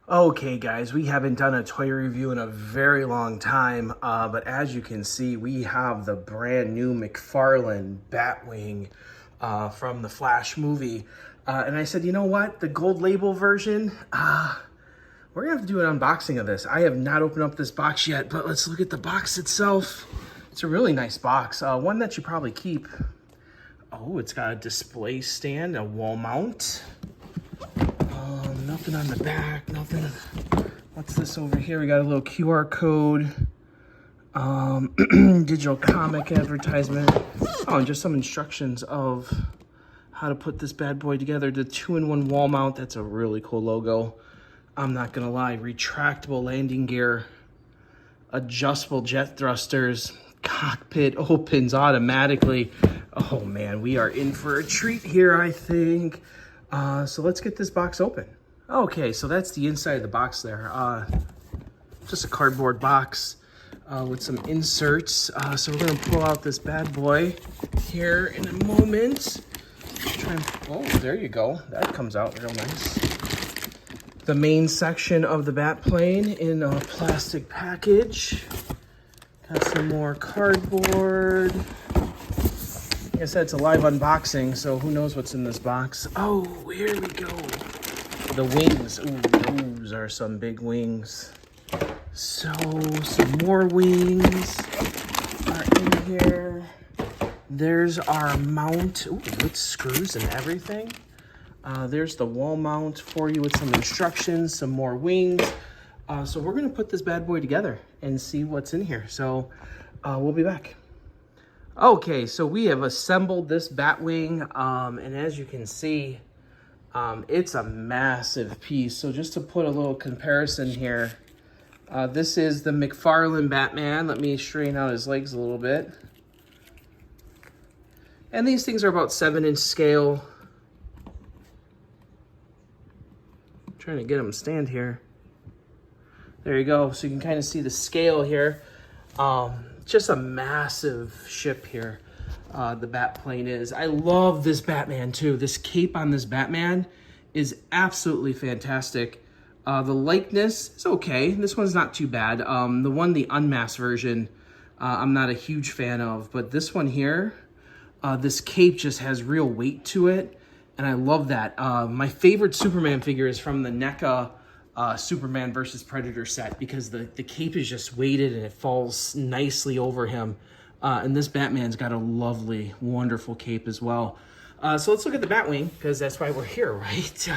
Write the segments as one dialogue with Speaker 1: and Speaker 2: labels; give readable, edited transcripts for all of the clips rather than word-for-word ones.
Speaker 1: Okay guys, we haven't done a toy review in a very long time, but as you can see, we have the brand new McFarlane Batwing from the Flash movie. And I said, you know what, the gold label version, we're gonna have to do an unboxing of this. I have not opened up this box yet, but let's look at the box itself. It's a really nice box, one that you probably keep. Oh, it's got a display stand, a wall mount. Nothing on the back, nothing. What's this over here? We got a little QR code, digital comic advertisement. Oh, and just some instructions of how to put this bad boy together. The 2-in-1 wall mount, that's a really cool logo. I'm not gonna lie, retractable landing gear, adjustable jet thrusters, cockpit opens automatically. Oh man, we are in for a treat here, I think. So let's get this box open. Okay, so that's the inside of the box there. Just a cardboard box with some inserts. So we're gonna pull out this bad boy here in a moment. Oh, there you go. That comes out real nice. The main section of the Batplane in a plastic package. Got some more cardboard. Like I said, it's a live unboxing, so who knows what's in this box. Oh, here we go. The wings. Ooh, those are some big wings. So, some more wings are in here. There's our mount. Ooh, with screws and everything. There's the wall mount for you with some instructions, some more wings. So we're gonna put this bad boy together and see what's in here. So we'll be back. Okay, so we have assembled this Batwing, and as you can see, it's a massive piece. So just to put a little comparison here, this is the McFarlane Batman. Let me straighten out his legs a little bit. And these things are about 7-inch scale. I'm trying to get them to stand here. There you go. So you can kind of see the scale here. Just a massive ship here, the Batplane is. I love this Batman too. This cape on this Batman is absolutely fantastic. The likeness is okay. This one's not too bad. The unmasked version, I'm not a huge fan of, but this one here, this cape just has real weight to it, and I love that. My favorite Superman figure is from the NECA Superman versus Predator set, because the cape is just weighted and it falls nicely over him. And this Batman's got a lovely, wonderful cape as well. So let's look at the Batwing, because that's why we're here, right?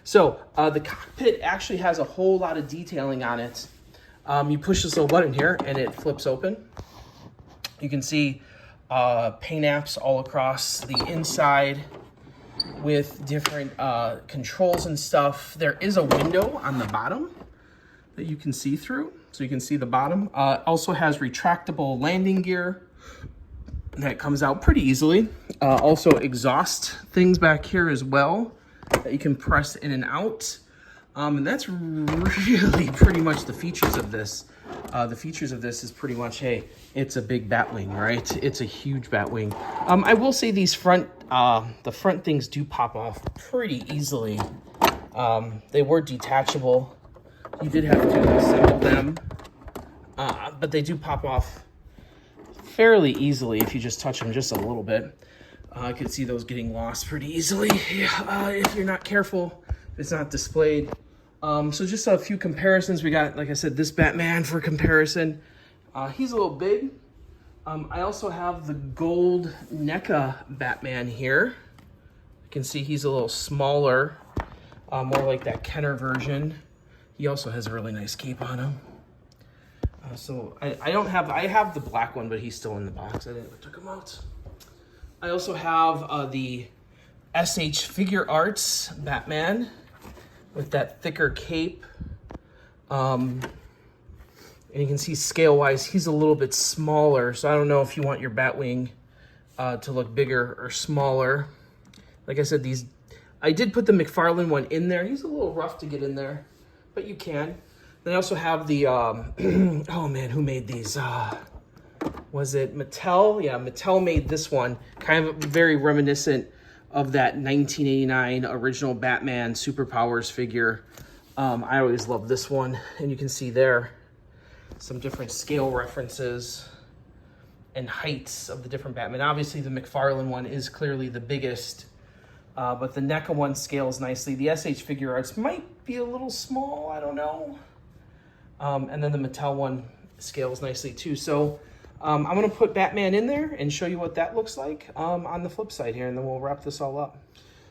Speaker 1: So the cockpit actually has a whole lot of detailing on it. You push this little button here and it flips open. You can see paint apps all across the inside with different controls and stuff. There is a window on the bottom that you can see through, so you can see the bottom. Also has retractable landing gear that comes out pretty easily. Also exhaust things back here as well that you can press in and out. And that's really pretty much the features of this. The features of this is pretty much, hey, it's a big Batwing, right? It's a huge Batwing. I will say these the front things do pop off pretty easily. They were detachable. You did have to assemble them, but they do pop off fairly easily if you just touch them just a little bit. I could see those getting lost pretty easily if you're not careful, if it's not displayed. So just a few comparisons. We got, like I said, this Batman for comparison. He's a little big. I also have the gold NECA Batman here. You can see he's a little smaller, more like that Kenner version. He also has a really nice cape on him. So I have the black one, but he's still in the box. I took him out. I also have the SH Figure Arts Batman with that thicker cape. And you can see scale-wise, he's a little bit smaller, so I don't know if you want your Batwing to look bigger or smaller. Like I said, I did put the McFarlane one in there. He's a little rough to get in there, but you can. Then I also have the, oh man, who made these? Was it Mattel? Yeah, Mattel made this one. Kind of very reminiscent of that 1989 original Batman Superpowers figure. I always love this one, and you can see there some different scale references and heights of the different Batman. Obviously, the McFarlane one is clearly the biggest, but the NECA one scales nicely. The SH Figure Arts might be a little small, I don't know. And then the Mattel one scales nicely too. So I'm gonna put Batman in there and show you what that looks like on the flip side here, and then we'll wrap this all up.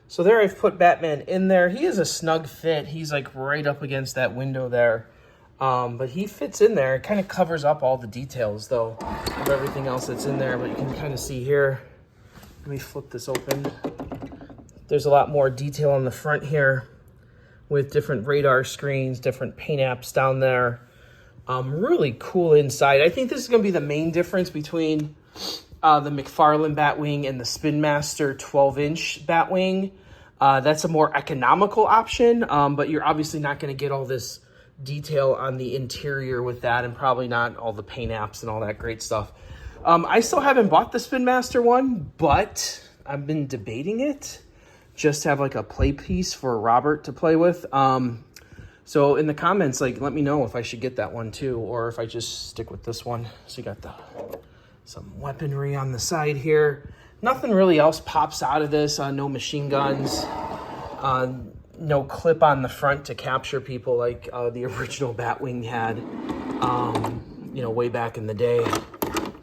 Speaker 1: So there I've put Batman in there. He is a snug fit. He's like right up against that window there. But he fits in there. It kind of covers up all the details though of everything else that's in there, but you can kind of see here. Let me flip this open. There's a lot more detail on the front here with different radar screens, different paint apps down there. Really cool inside. I think this is gonna be the main difference between the McFarlane Batwing and the Spin Master 12-inch Batwing. That's a more economical option, but you're obviously not gonna get all this detail on the interior with that, and probably not all the paint apps and all that great stuff. I still haven't bought the Spin Master one, but I've been debating it just to have like a play piece for Robert to play with. So in the comments, like, let me know if I should get that one too, or if I just stick with this one. So you got some weaponry on the side here. Nothing really else pops out of this. No machine guns. No clip on the front to capture people like the original Batwing had, you know, way back in the day,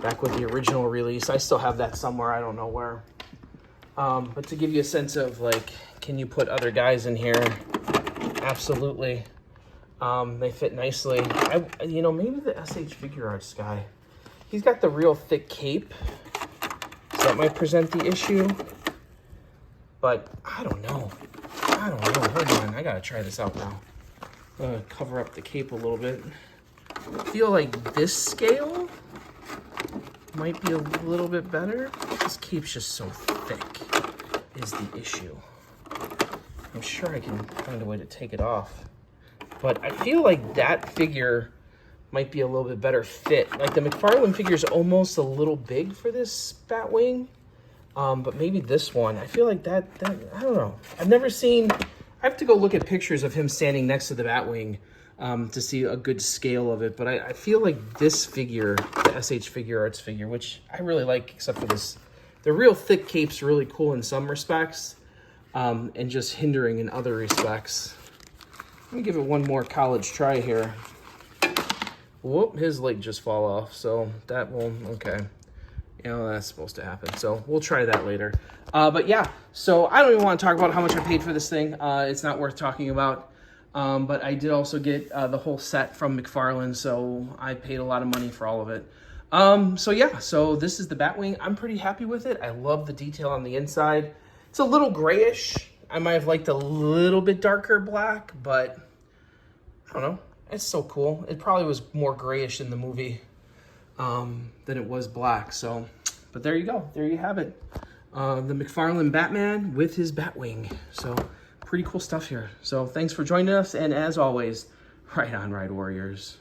Speaker 1: back with the original release. I still have that somewhere, I don't know where. But to give you a sense of like, can you put other guys in here? Absolutely. They fit nicely. You know, maybe the SH Figure Arts guy, he's got the real thick cape, so that might present the issue. But I don't know. Hold on, I gotta try this out now. I'm gonna cover up the cape a little bit. I feel like this scale might be a little bit better. This cape's just so thick is the issue. I'm sure I can find a way to take it off. But I feel like that figure might be a little bit better fit. Like the McFarlane figure is almost a little big for this Batwing. But maybe this one, I feel like that, I don't know. I've never seen, I have to go look at pictures of him standing next to the Batwing to see a good scale of it. But I feel like this figure, the SH Figure Arts figure, which I really like, except for this, the real thick cape's really cool in some respects, and just hindering in other respects. Let me give it one more college try here. Whoop, his leg just fall off, so that will, okay. You know, that's supposed to happen. So we'll try that later. But yeah, so I don't even want to talk about how much I paid for this thing. It's not worth talking about. But I did also get the whole set from McFarlane, so I paid a lot of money for all of it. So yeah, so this is the Batwing. I'm pretty happy with it. I love the detail on the inside. It's a little grayish. I might have liked a little bit darker black, but I don't know. It's so cool. It probably was more grayish in the movie than it was black. So, but there you go. There you have it. The McFarlane Batman with his Batwing. So pretty cool stuff here. So thanks for joining us. And as always, right on, Ride Warriors.